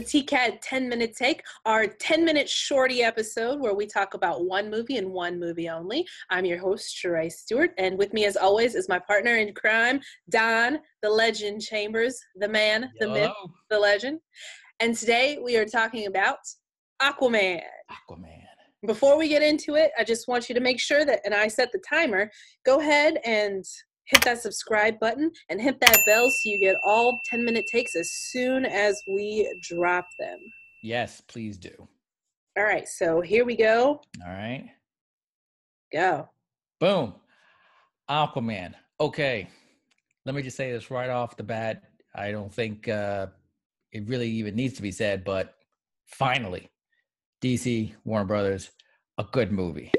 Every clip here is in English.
TCAT 10-minute take, our 10-minute shorty episode where we talk about one movie and one movie only. I'm your host, Sheree Stewart, and with me as always is my partner in crime, Don, the legend Chambers, the man, the myth, the legend. And today we are talking about Aquaman. Before we get into it, I just want you to make sure that, and I set the timer, go ahead and hit that subscribe button and hit that bell so you get all 10-minute takes as soon as we drop them. Yes, please do. All right, so here we go. All right. Go. Boom. Aquaman. Okay. Let me just say this right off the bat. I don't think it really even needs to be said, but finally, DC, Warner Brothers, a good movie.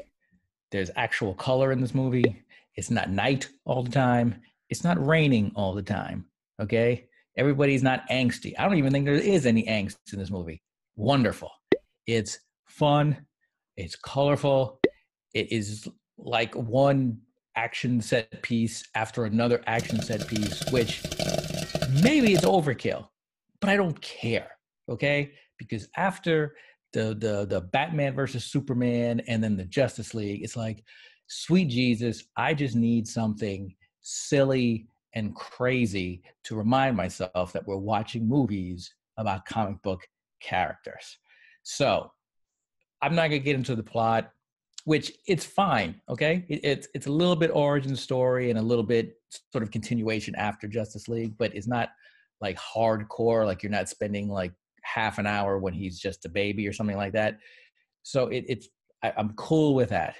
There's actual color in this movie. It's not night all the time. It's not raining all the time, okay? Everybody's not angsty. I don't even think there is any angst in this movie. Wonderful. It's fun. It's colorful. It is like one action set piece after another action set piece, which maybe it's overkill, but I don't care, okay? Because after the Batman versus Superman and then the Justice League, it's like, sweet Jesus, I just need something silly and crazy to remind myself that we're watching movies about comic book characters. So I'm not going to get into the plot, which it's fine, okay? It's a little bit origin story and a little bit sort of continuation after Justice League, but it's not like hardcore, like you're not spending like half an hour when he's just a baby or something like that. So I'm cool with that.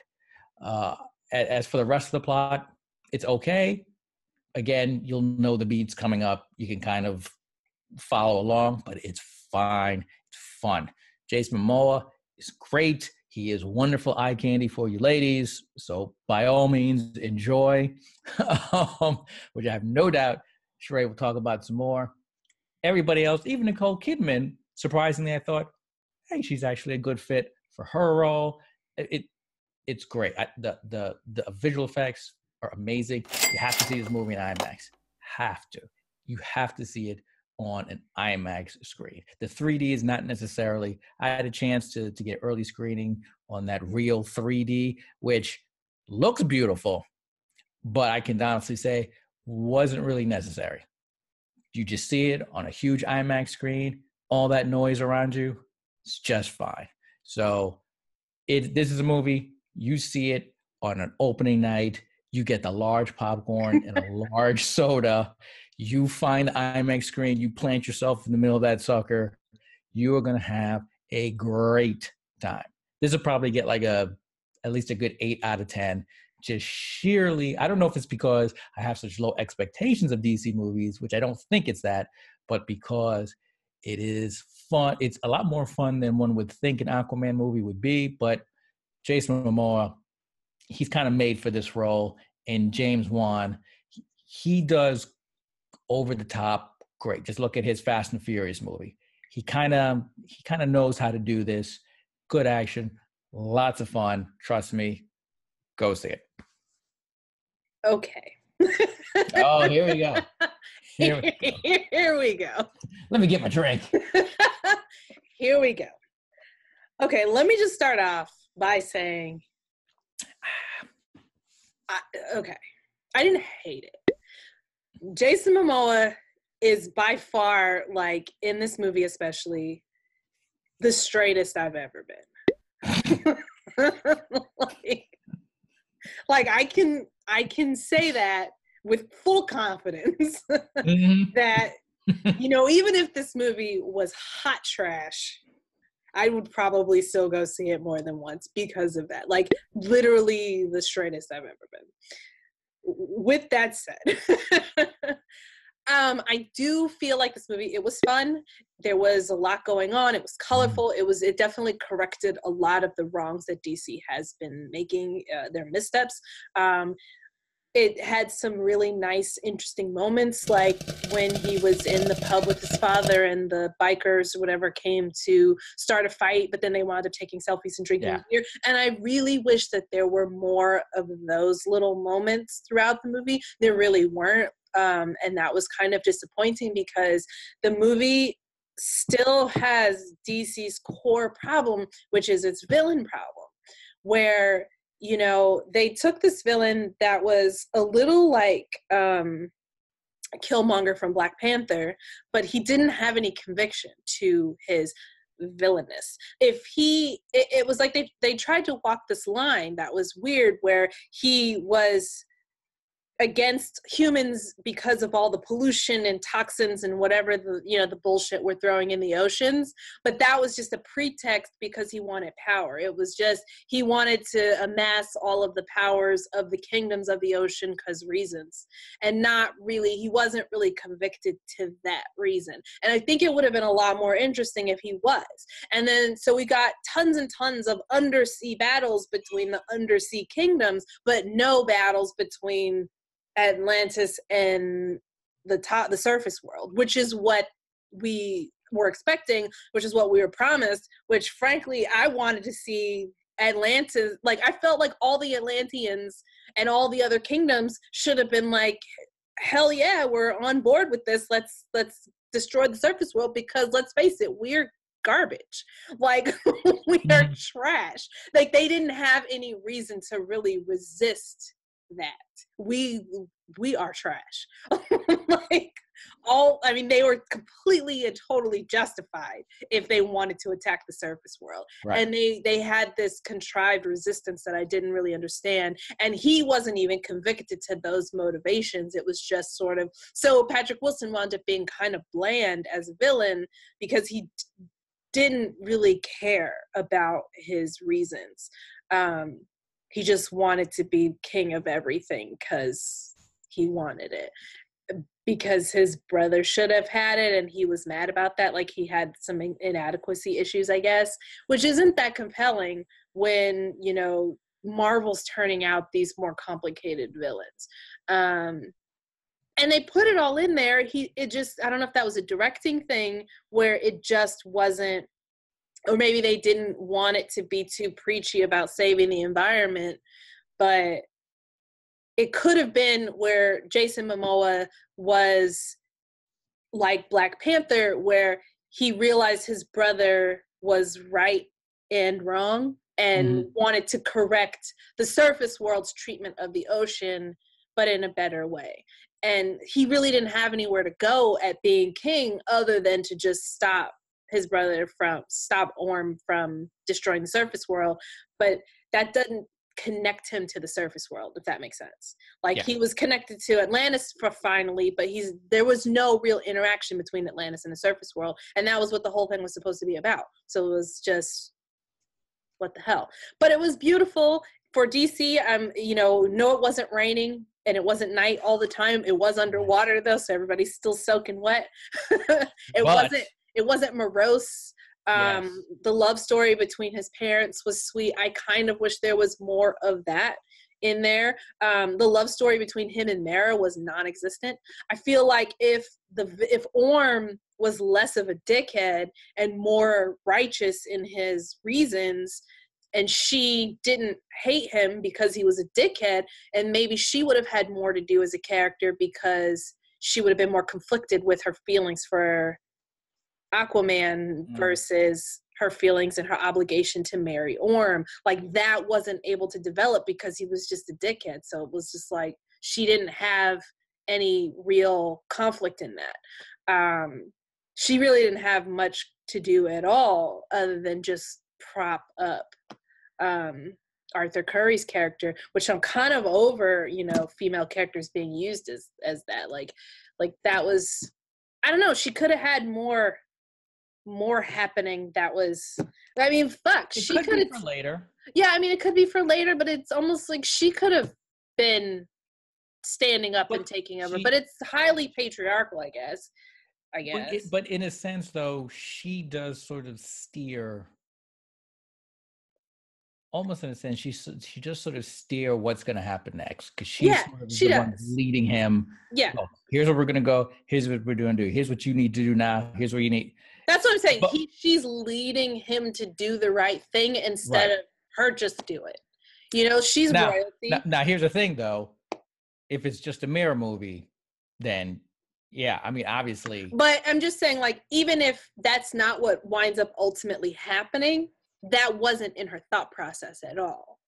As for the rest of the plot, it's okay. Again, you'll know the beats coming up. You can kind of follow along, but it's fine. It's fun. Jason Mamoa is great. He is wonderful eye candy for you ladies. So by all means, enjoy, which I have no doubt Sheree will talk about some more. Everybody else, even Nicole Kidman, surprisingly, I thought, hey, she's actually a good fit for her role. It's great. The visual effects are amazing. You have to see this movie in IMAX. You have to see it on an IMAX screen. The 3D is not necessarily. I had a chance to get early screening on that real 3D, which looks beautiful, but I can honestly say wasn't really necessary. You just see it on a huge IMAX screen, all that noise around you, it's just fine. So this is a movie, you see it on an opening night, you get the large popcorn and a large soda, you find the IMAX screen, you plant yourself in the middle of that sucker, you are going to have a great time. This will probably get like at least a good 8 out of 10. Just sheerly, I don't know if it's because I have such low expectations of DC movies, which I don't think it's that, but because it is fun. It's a lot more fun than one would think an Aquaman movie would be, but Jason Momoa, he's kind of made for this role, and James Wan, he does over the top great. Just look at his Fast and Furious movie. He kind of knows how to do this. Good action, lots of fun. Trust me, go see it. Okay. Oh, here we go. Here we go. Let me get my drink. Here we go. Okay, let me just start off by saying, I didn't hate it. Jason Momoa is by far, like, in this movie especially, the straightest I've ever been. like I can say that with full confidence that, even if this movie was hot trash, I would probably still go see it more than once because of that. Like, literally the straightest I've ever been. With that said, I do feel like this movie, it was fun. There was a lot going on. It was colorful. It definitely corrected a lot of the wrongs that DC has been making, their missteps. It had some really nice, interesting moments, like when he was in the pub with his father and the bikers or whatever came to start a fight, but then they wound up taking selfies and drinking beer. And I really wish that there were more of those little moments throughout the movie. There really weren't. And that was kind of disappointing because the movie still has DC's core problem, which is its villain problem, where, you know, they took this villain that was a little like Killmonger from Black Panther, but he didn't have any conviction to his villainous. It was like they tried to walk this line that was weird, where he was against humans because of all the pollution and toxins and whatever the bullshit we're throwing in the oceans, but that was just a pretext because he wanted power. It was just he wanted to amass all of the powers of the kingdoms of the ocean because reasons, and not really, he wasn't really convicted to that reason. And I think it would have been a lot more interesting if he was. And then so we got tons and tons of undersea battles between the undersea kingdoms, but no battles between Atlantis and the surface world, which is what we were expecting, which is what we were promised, which frankly I wanted to see Atlantis. Like, I felt like all the Atlanteans and all the other kingdoms should have been like, hell yeah, we're on board with this, let's destroy the surface world, because let's face it, we're garbage. Like, we are trash. Like, they didn't have any reason to really resist that. We are trash. Like, they were completely and totally justified if they wanted to attack the surface world. Right. And they had this contrived resistance that I didn't really understand, and he wasn't even convicted to those motivations. It was just sort of, so Patrick Wilson wound up being kind of bland as a villain because he didn't really care about his reasons. He just wanted to be king of everything because he wanted it, because his brother should have had it and he was mad about that. Like, he had some inadequacy issues, I guess, which isn't that compelling when, you know, Marvel's turning out these more complicated villains. And they put it all in there. I don't know if that was a directing thing where it just wasn't, or maybe they didn't want it to be too preachy about saving the environment, but it could have been where Jason Momoa was like Black Panther, where he realized his brother was right and wrong and wanted to correct the surface world's treatment of the ocean, but in a better way. And he really didn't have anywhere to go at being king other than to just stop Orm from destroying the surface world. But that doesn't connect him to the surface world, if that makes sense. Like, yeah, he was connected to Atlantis finally, but there was no real interaction between Atlantis and the surface world, and that was what the whole thing was supposed to be about. So it was just, what the hell. But it was beautiful for DC. No, it wasn't raining and it wasn't night all the time. It was underwater though, so everybody's still soaking wet. It wasn't morose. Yes. The love story between his parents was sweet. I kind of wish there was more of that in there. The love story between him and Mara was non-existent. I feel like if Orm was less of a dickhead and more righteous in his reasons, and she didn't hate him because he was a dickhead, and maybe she would have had more to do as a character because she would have been more conflicted with her feelings for Aquaman versus her feelings and her obligation to marry Orm. Like, that wasn't able to develop because he was just a dickhead. So it was just like, she didn't have any real conflict in that. She really didn't have much to do at all other than just prop up Arthur Curry's character, which I'm kind of over, female characters being used as that. Like that was, I don't know, she could have had more happening. That was, she could have for later. Yeah, it could be for later, but it's almost like she could have been standing up and taking over. But it's highly patriarchal, I guess. But in a sense, though, she does sort of steer. Almost in a sense, she just sort of steer what's going to happen next, because she's sort of the one leading him. Yeah. Oh, here's where we're going to go. Here's what we're doing. Here's what you need to do now. Here's what you need. That's what I'm saying. She's leading him to do the right thing instead of her just do it. She's royalty. Now, here's the thing, though. If it's just a mirror movie, then Yeah, I mean, obviously. But I'm just saying, like, even if that's not what winds up ultimately happening, that wasn't in her thought process at all.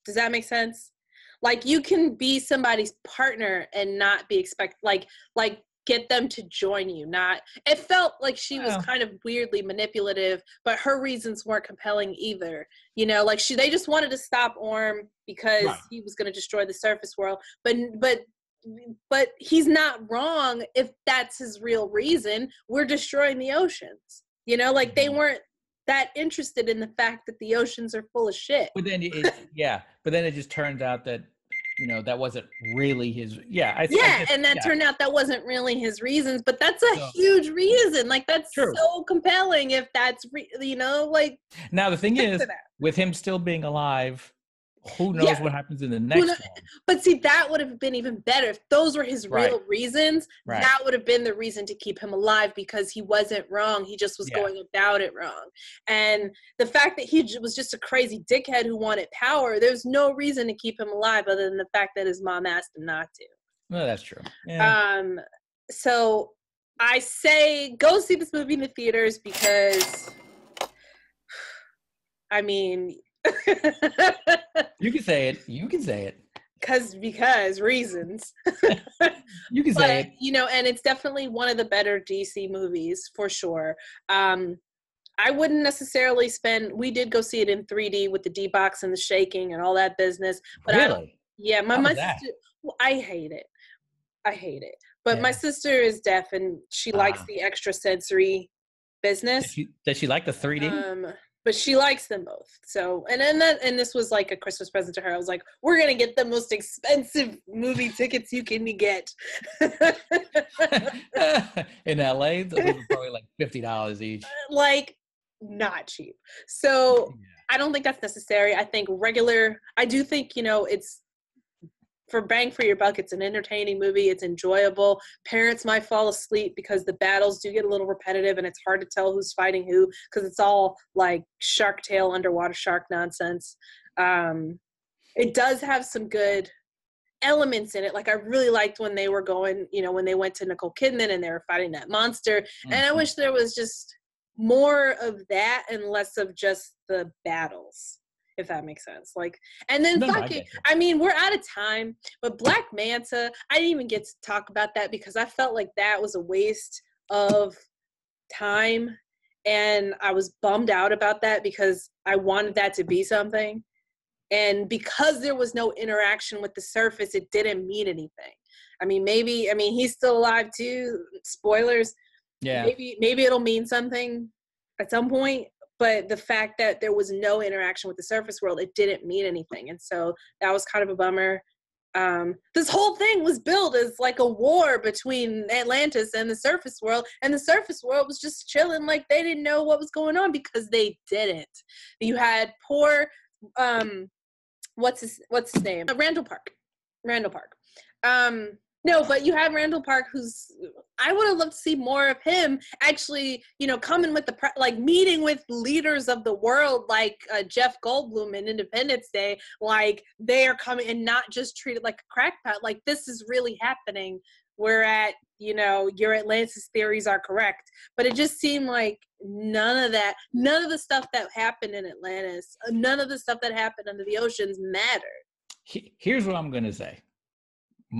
Does that make sense? Like, you can be somebody's partner and not be like get them to join you. Not, it felt like she was kind of weirdly manipulative, but her reasons weren't compelling either. You know, like they just wanted to stop Orm because he was going to destroy the surface world. But he's not wrong if that's his real reason. We're destroying the oceans. You know, like they weren't that interested in the fact that the oceans are full of shit. But then but then it just turns out that, you know, that wasn't really his. And that turned out that wasn't really his reasons, but that's a huge reason. Like, that's so compelling if that's you know, like. Now the thing is, with him still being alive, who knows what happens in the next one? But see, that would have been even better if those were his real reasons. That would have been the reason to keep him alive, because he wasn't wrong. He just was going about it wrong. And the fact that he was just a crazy dickhead who wanted power, there's no reason to keep him alive other than the fact that his mom asked him not to. Well, that's true. Yeah. So I say go see this movie in the theaters, because, I mean... You can say it. Because reasons. You can say it. You know, and it's definitely one of the better DC movies for sure. I wouldn't necessarily we did go see it in 3D with the D-box and the shaking and all that business. But really? My sister, I hate it. But my sister is deaf and she likes the extra sensory business. Does she like the 3D? But she likes them both. So, and this was like a Christmas present to her. I was like, we're going to get the most expensive movie tickets you can get. In LA, those are probably like $50 each. Like, not cheap. So I don't think that's necessary. I do think, you know, it's, for bang for your buck, it's an entertaining movie. It's enjoyable. Parents might fall asleep because the battles do get a little repetitive and it's hard to tell who's fighting who, because it's all like Shark Tale, underwater shark nonsense. It does have some good elements in it. Like, I really liked when they were going, you know, when they went to Nicole Kidman and they were fighting that monster. Mm-hmm. And I wish there was just more of that and less of just the battles, if that makes sense. Like, and then I mean, we're out of time, but Black Manta, I didn't even get to talk about that because I felt like that was a waste of time, and I was bummed out about that because I wanted that to be something, and because there was no interaction with the surface, it didn't mean anything. I mean, he's still alive too, spoilers. Maybe it'll mean something at some point. But the fact that there was no interaction with the surface world, it didn't mean anything. And so that was kind of a bummer. This whole thing was billed as like a war between Atlantis and the surface world. And the surface world was just chilling like they didn't know what was going on, because they didn't. You had poor, what's his name? Randall Park. No, but you have Randall Park, I would have loved to see more of him actually, you know, coming with meeting with leaders of the world, like Jeff Goldblum in Independence Day, like they are coming and not just treated like a crackpot. Like, this is really happening. We're at, you know, your Atlantis theories are correct. But it just seemed like none of the stuff that happened in Atlantis, none of the stuff that happened under the oceans mattered. Here's what I'm going to say.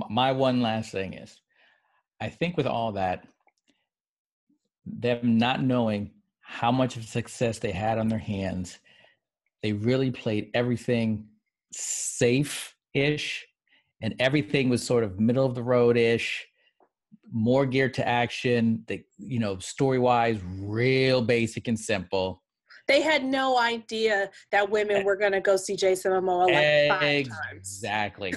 My one last thing is, I think with all that, them not knowing how much of success they had on their hands, they really played everything safe-ish, and everything was sort of middle of the road-ish, more geared to action. They, you know, story-wise, real basic and simple. They had no idea that women were going to go see Jason Momoa like 5 times. Exactly.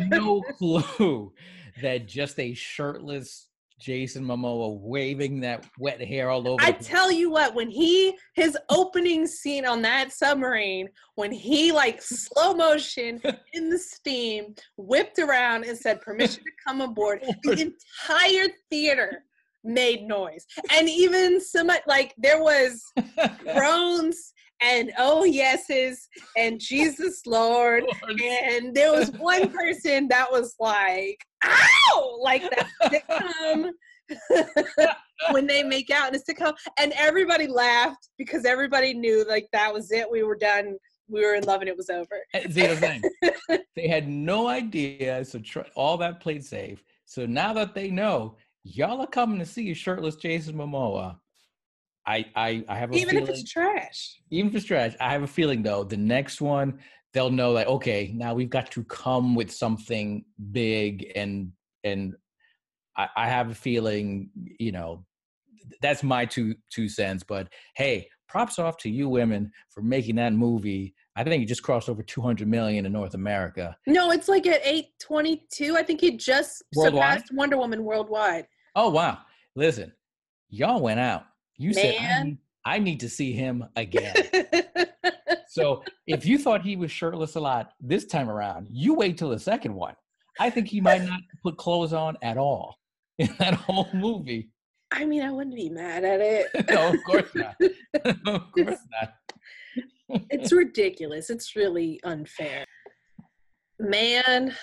No clue that just a shirtless Jason Momoa waving that wet hair all over. I tell you what, when his opening scene on that submarine, when he like slow motion in the steam, whipped around and said permission to come aboard, the entire theater made noise. And even some, like, there was groans and oh yeses and Jesus Lord. And there was one person that was like, ow, like that sitcom when they make out in a sitcom, and everybody laughed because everybody knew like that was it. We were done. We were in love and it was over. See the thing. They had no idea, so all that played safe. So now that they know, y'all are coming to see a shirtless Jason Momoa. I have a even feeling, if it's trash. Even if it's trash, I have a feeling though the next one they'll know like, okay, now we've got to come with something big, and I have a feeling, you know, that's my two cents. But hey, props off to you women for making that movie. I think it just crossed over 200 million in North America. No, it's like at 822. I think it just surpassed Wonder Woman worldwide. Oh wow! Listen, y'all went out. You Man. said I need to see him again. So if you thought he was shirtless a lot this time around, you wait till the second one. I think he might not put clothes on at all in that whole movie. I mean, I wouldn't be mad at it. No, of course not. Of course not. It's ridiculous. It's really unfair. Man.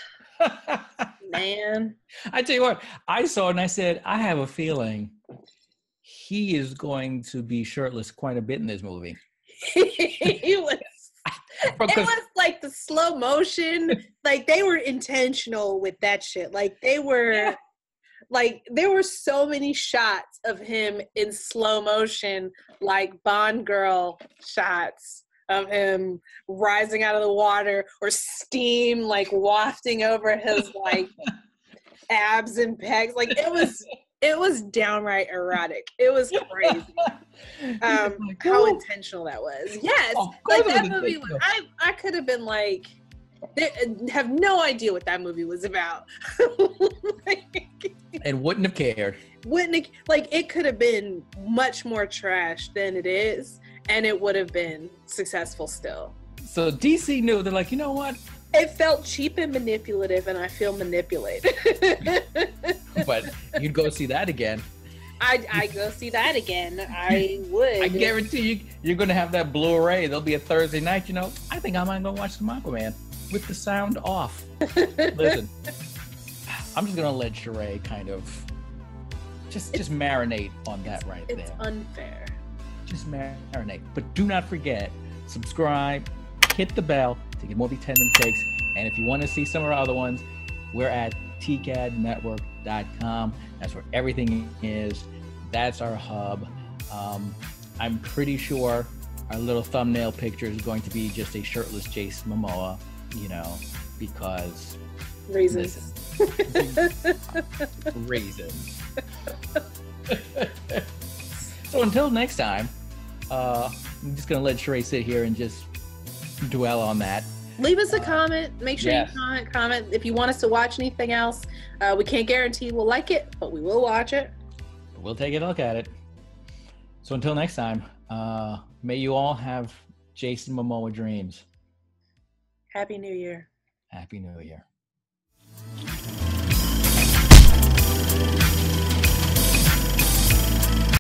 I tell you what, I saw it and I said, I have a feeling he is going to be shirtless quite a bit in this movie. It was like the slow motion. Like they were intentional with that shit. Like they were, like there were so many shots of him in slow motion, like Bond girl shots of him rising out of the water, or steam like wafting over his like abs and pecs. Like it was downright erotic. It was crazy. How intentional that was. Yes, like that movie. I could have been like, have no idea what that movie was about, and wouldn't have cared. Like it could have been much more trash than it is, and it would have been successful still. So DC knew. They're like, you know what? It felt cheap and manipulative, and I feel manipulated. But you'd go see that again. I'd go see that again. I would. I guarantee you, you're going to have that Blu-ray. There'll be a Thursday night, you know. I think I might go watch some Aquaman with the sound off. Listen, I'm just going to let Sheree kind of just marinate on that right there. It's unfair. Just marinate. But do not forget, subscribe, hit the bell to get more than 10-minute takes. And if you want to see some of our other ones, we're at tcadnetwork.com. That's where everything is. That's our hub. I'm pretty sure our little thumbnail picture is going to be just a shirtless Jason Momoa, you know, because reasons. Reasons. So until next time, I'm just going to let Sheree sit here and just dwell on that. Leave us a comment. Make sure you comment. If you want us to watch anything else, we can't guarantee we'll like it, but we will watch it. We'll take a look at it. So until next time, may you all have Jason Momoa dreams. Happy New Year. Happy New Year.